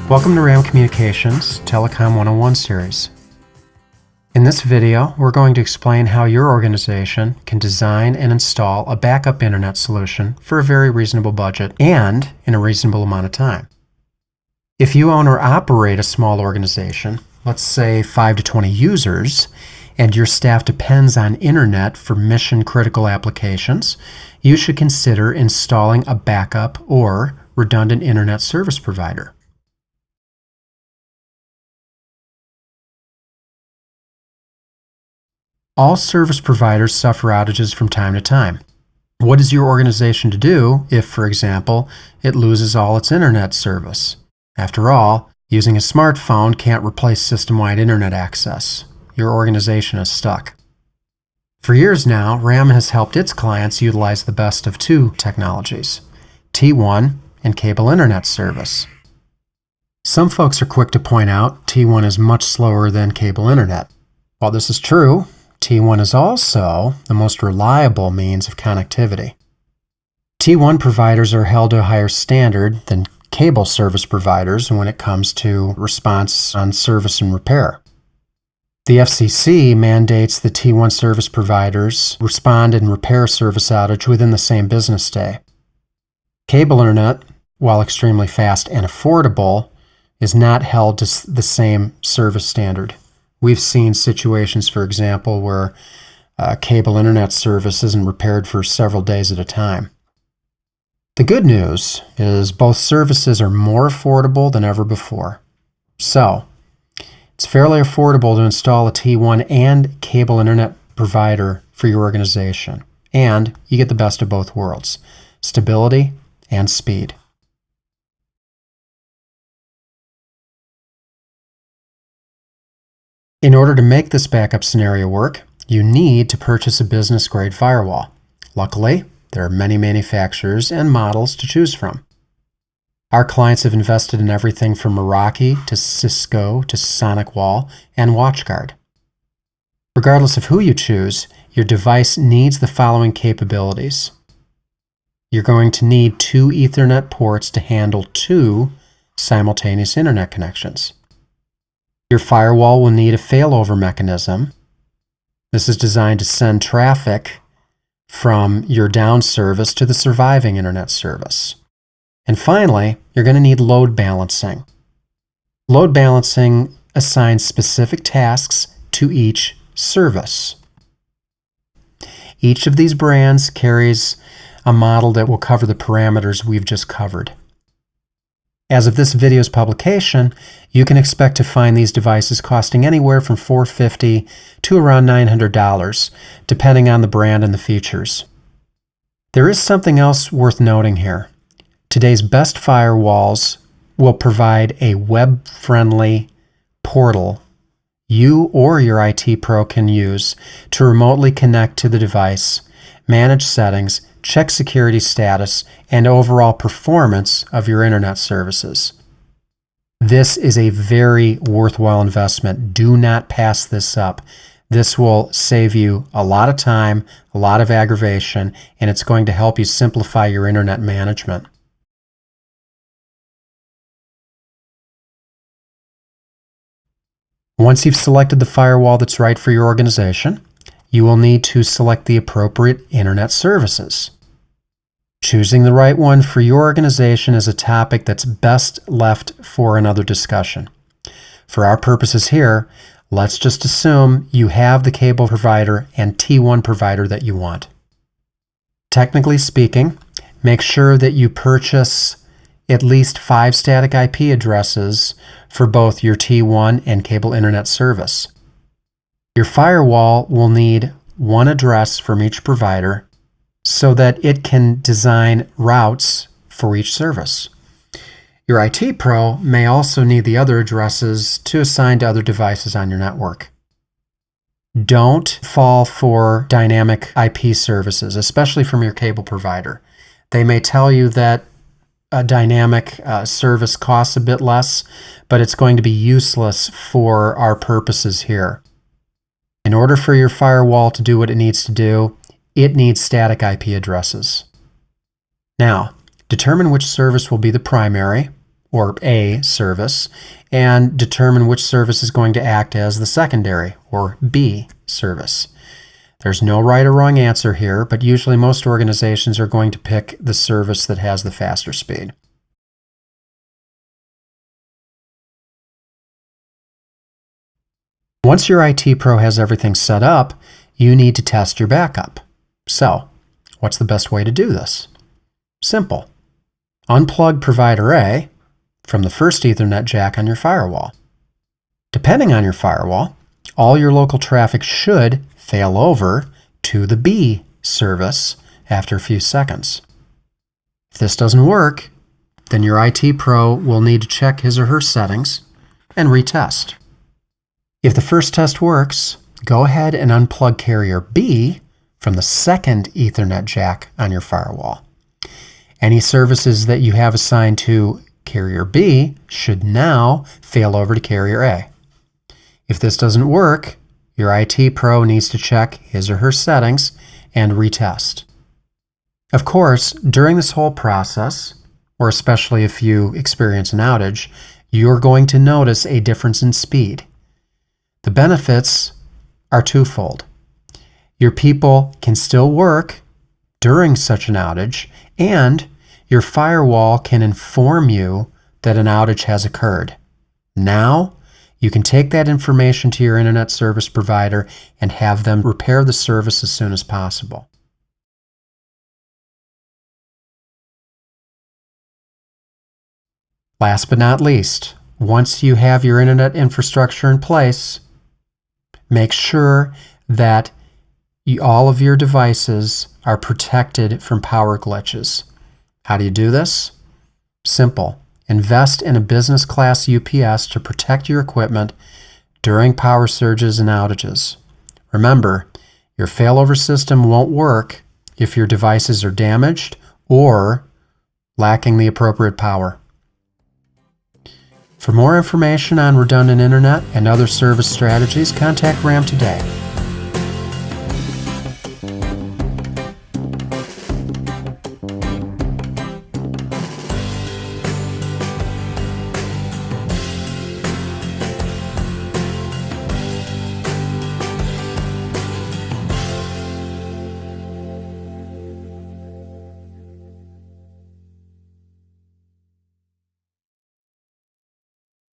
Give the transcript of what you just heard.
Welcome to RAM Communications Telecom 101 series. In this video, we're going to explain how your organization can design and install a backup internet solution for a very reasonable budget and in a reasonable amount of time. If you own or operate a small organization, let's say 5 to 20 users, and your staff depends on internet for mission-critical applications, you should consider installing a backup or redundant internet service provider. All service providers suffer outages from time to time. What is your organization to do if, for example, it loses all its internet service? After all, using a smartphone can't replace system-wide internet access. Your organization is stuck. For years now, RAM has helped its clients utilize the best of two technologies, T1 and cable internet service. Some folks are quick to point out T1 is much slower than cable internet. While this is true, T1 is also the most reliable means of connectivity. T1 providers are held to a higher standard than cable service providers when it comes to response on service and repair. The FCC mandates the T1 service providers respond and repair a service outage within the same business day. Cable internet, while extremely fast and affordable, is not held to the same service standard. We've seen situations, for example, where cable internet service isn't repaired for several days at a time. The good news is both services are more affordable than ever before. So, it's fairly affordable to install a T1 and cable internet provider for your organization, and you get the best of both worlds, stability and speed. In order to make this backup scenario work, you need to purchase a business-grade firewall. Luckily, there are many manufacturers and models to choose from. Our clients have invested in everything from Meraki to Cisco to SonicWall and WatchGuard. Regardless of who you choose, your device needs the following capabilities. You're going to need 2 Ethernet ports to handle 2 simultaneous internet connections. Your firewall will need a failover mechanism. This is designed to send traffic from your down service to the surviving internet service. And finally, you're going to need load balancing. Load balancing assigns specific tasks to each service. Each of these brands carries a model that will cover the parameters we've just covered. As of this video's publication, you can expect to find these devices costing anywhere from $450 to around $900, depending on the brand and the features. There is something else worth noting here. Today's best firewalls will provide a web-friendly portal you or your IT pro can use to remotely connect to the device, manage settings, check security status, and overall performance of your internet services. This is a very worthwhile investment. Do not pass this up. This will save you a lot of time, a lot of aggravation, and it's going to help you simplify your internet management. Once you've selected the firewall that's right for your organization, you will need to select the appropriate internet services. Choosing the right one for your organization is a topic that's best left for another discussion. For our purposes here, let's just assume you have the cable provider and T1 provider that you want. Technically speaking, make sure that you purchase at least 5 static IP addresses for both your T1 and cable internet service. Your firewall will need 1 address from each provider so that it can design routes for each service. Your IT pro may also need the other addresses to assign to other devices on your network. Don't fall for dynamic IP services, especially from your cable provider. They may tell you that dynamic service costs a bit less, but it's going to be useless for our purposes here. In order for your firewall to do what it needs to do, it needs static IP addresses. Now, determine which service will be the primary, or A service, and determine which service is going to act as the secondary, or B service. There's no right or wrong answer here, but usually most organizations are going to pick the service that has the faster speed. Once your IT pro has everything set up, you need to test your backup. So, what's the best way to do this? Simple. Unplug provider A from the first Ethernet jack on your firewall. Depending on your firewall, all your local traffic should fail over to the B service after a few seconds. If this doesn't work, then your IT pro will need to check his or her settings and retest. If the first test works, go ahead and unplug carrier B from the second Ethernet jack on your firewall. Any services that you have assigned to carrier B should now fail over to carrier A. If this doesn't work, your IT pro needs to check his or her settings and retest. Of course, during this whole process, or especially if you experience an outage, you're going to notice a difference in speed. The benefits are twofold. Your people can still work during such an outage, and your firewall can inform you that an outage has occurred. Now, you can take that information to your internet service provider and have them repair the service as soon as possible. Last but not least, once you have your internet infrastructure in place, make sure that all of your devices are protected from power glitches. How do you do this? Simple. Invest in a business class UPS to protect your equipment during power surges and outages. Remember, your failover system won't work if your devices are damaged or lacking the appropriate power. For more information on redundant internet and other service strategies, contact RAM today.